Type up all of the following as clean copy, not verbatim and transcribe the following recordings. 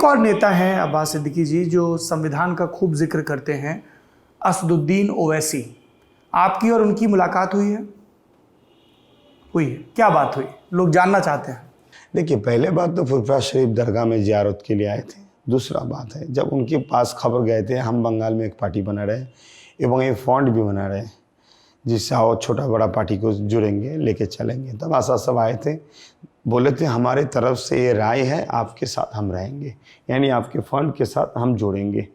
एक और नेता हैं अब्बास सिद्दीकी जी जो संविधान का खूब जिक्र करते हैं, असदुद्दीन ओवैसी। आपकी और उनकी मुलाकात हुई है? हुई है। क्या बात हुई, लोग जानना चाहते हैं। देखिए, पहले बात तो फुरफुरा शरीफ दरगाह में ज़ियारत के लिए आए थे। दूसरा बात है, जब उनके पास खबर गए थे हम बंगाल में एक पार्टी बना रहे एवं एक फंड भी बना रहे जिससे और छोटा बड़ा पार्टी को जुड़ेंगे, लेके चलेंगे, तब आशा सब आए थे। बोले थे हमारे तरफ से ये राय है, आपके साथ हम रहेंगे, यानी आपके फंड के साथ हम जोड़ेंगे,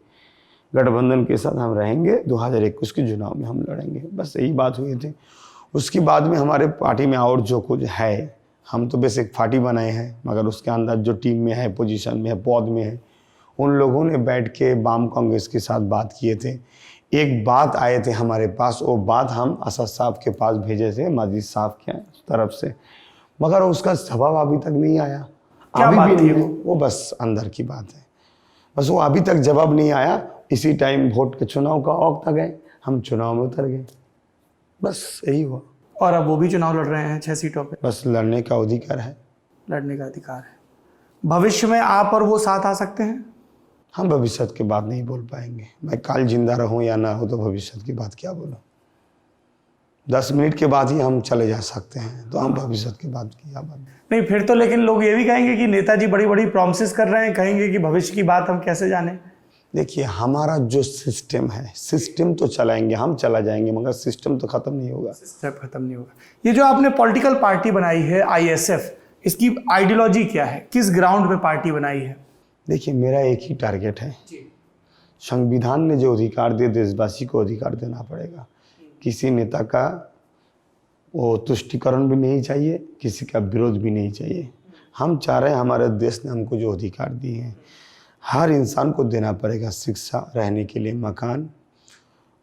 गठबंधन के साथ हम रहेंगे, 2021 के चुनाव में हम लड़ेंगे। बस यही बात हुई थी। उसके बाद में हमारे पार्टी में और जो कुछ है, हम तो बेसिक पार्टी बनाए हैं, मगर उसके अंदर जो टीम में है, पोजीशन में है, पद में है, उन लोगों ने बैठ के वाम कांग्रेस के साथ बात किए थे। एक बात आए थे हमारे पास, वो बात हम असद साहब के पास भेजे थे, मस्जिद साहब के तरफ से, मगर उसका जवाब अभी तक नहीं आया। क्या बात थी वो बस अंदर की बात है, बस वो अभी तक जवाब नहीं आया। इसी टाइम वोट के चुनाव का वक्त आ गए, हम चुनाव में उतर गए, बस यही हुआ। और अब वो भी चुनाव लड़ रहे हैं 6 सीटों पे। बस लड़ने का अधिकार है, लड़ने का अधिकार है। भविष्य में आप और वो साथ आ सकते हैं? हम भविष्य की बात नहीं बोल पाएंगे। मैं कल जिंदा रहूं या ना हो तो भविष्य की बात क्या बोलूं। 10 मिनट के बाद ही हम चले जा सकते हैं, तो हम भविष्य की बात की क्या बात नहीं, फिर तो लेकिन लोग ये भी कहेंगे कि नेताजी बड़ी बड़ी प्रॉमिसेस कर रहे हैं, कहेंगे कि भविष्य की बात हम कैसे जाने। देखिए, हमारा जो सिस्टम है, सिस्टम तो चलाएंगे, हम चला जाएंगे, मगर सिस्टम तो खत्म नहीं होगा। सिस्टम खत्म नहीं होगा। ये जो आपने पॉलिटिकल पार्टी बनाई है ISF, इसकी आइडियोलॉजी क्या है, किस ग्राउंड पे पार्टी बनाई है? देखिए, मेरा एक ही टारगेट है, संविधान ने जो अधिकार दिए देशवासी को अधिकार देना पड़ेगा। किसी नेता का वो तुष्टिकरण भी नहीं चाहिए, किसी का विरोध भी नहीं चाहिए। हम चाह रहे हैं, हमारे देश ने हमको जो अधिकार दिए हैं हर इंसान को देना पड़ेगा। शिक्षा, रहने के लिए मकान,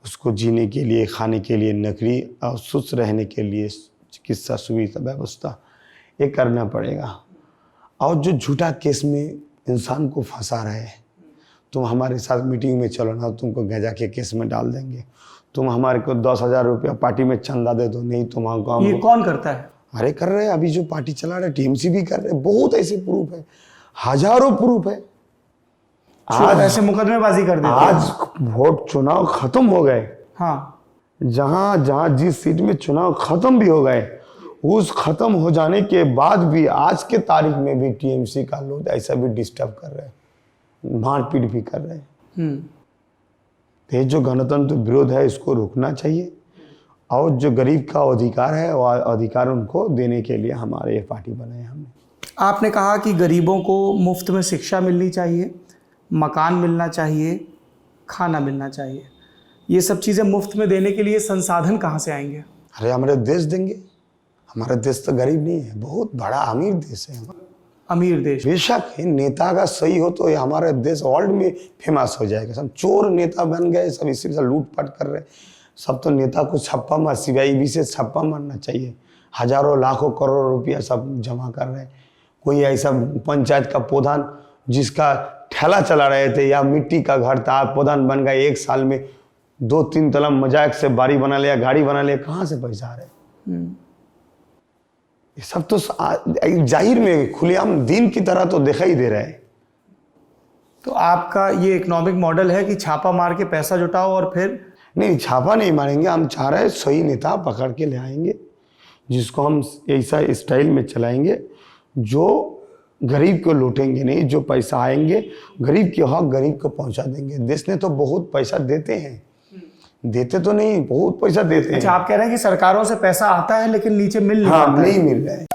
उसको जीने के लिए, खाने के लिए नौकरी, और स्वस्थ रहने के लिए चिकित्सा सुविधा व्यवस्था, ये करना पड़ेगा। और जो झूठा केस में इंसान को फंसा रहे हैं, तुम हमारे साथ मीटिंग में चलो ना, तुमको गजा के केस में डाल देंगे, तुम हमारे को 10,000 रुपया पार्टी में चंदा दे दो, नहीं तुम हमको। ये कौन करता है? अरे कर रहे हैं, अभी जो पार्टी चला रहे TMC भी कर रहे हैं, बहुत ऐसे प्रूफ है, हजारों प्रूफ है। आज ऐसे मुकदमेबाजी कर देते हैं। आज वोट चुनाव खत्म हो गए, हाँ, जहां जहां जिस सीट में चुनाव खत्म भी हो गए, उस खत्म हो जाने के बाद भी आज के तारीख में भी TMC का लोग ऐसा भी डिस्टर्ब कर रहे हैं, मारपीट भी कर रहे हैं। तो ये जो गणतंत्र विरोध है, इसको रोकना चाहिए, और जो गरीब का अधिकार है वो अधिकार उनको देने के लिए हमारे ये पार्टी बनाए हमने। आपने कहा कि गरीबों को मुफ्त में शिक्षा मिलनी चाहिए, मकान मिलना चाहिए, खाना मिलना चाहिए। ये सब चीज़ें मुफ्त में देने के लिए संसाधन कहाँ से आएंगे? अरे हमारे देश देंगे। हमारा देश तो गरीब नहीं है, बहुत बड़ा अमीर देश है हमारा। अमीर देश। बेशक है, नेता का सही हो तो ये हमारा देश वर्ल्ड में फेमस हो जाएगा। सब चोर नेता बन गए, सब इसी से लूटपाट कर रहे। सब तो नेता को छप्पा मार, CIB से छप्पा मारना चाहिए। हजारों लाखों करोड़ रुपया सब जमा कर रहे हैं। कोई ऐसा पंचायत का प्रधान जिसका ठेला चला रहे थे या मिट्टी का घर था, प्रधान बन गए, 1 साल में 2-3 तला मजाक से बाड़ी बना लिया, गाड़ी बना लिया, कहाँ से पैसा आ रहे? ये सब तो जाहिर में खुलेआम दिन की तरह तो दिखाई दे रहा है। तो आपका ये इकोनॉमिक मॉडल है कि छापा मार के पैसा जुटाओ और फिर? नहीं, छापा नहीं मारेंगे, हम चाह रहे हैं सही नेता पकड़ के ले आएंगे, जिसको हम ऐसा स्टाइल में चलाएंगे जो गरीब को लूटेंगे नहीं, जो पैसा आएंगे गरीब के हक गरीब को पहुंचा देंगे। देश ने तो बहुत पैसा देते हैं, देते तो नहीं, बहुत पैसा देते हैं। अच्छा, आप कह रहे हैं कि सरकारों से पैसा आता है लेकिन नीचे मिल नहीं हाँ, पाता नहीं मिल रहा है।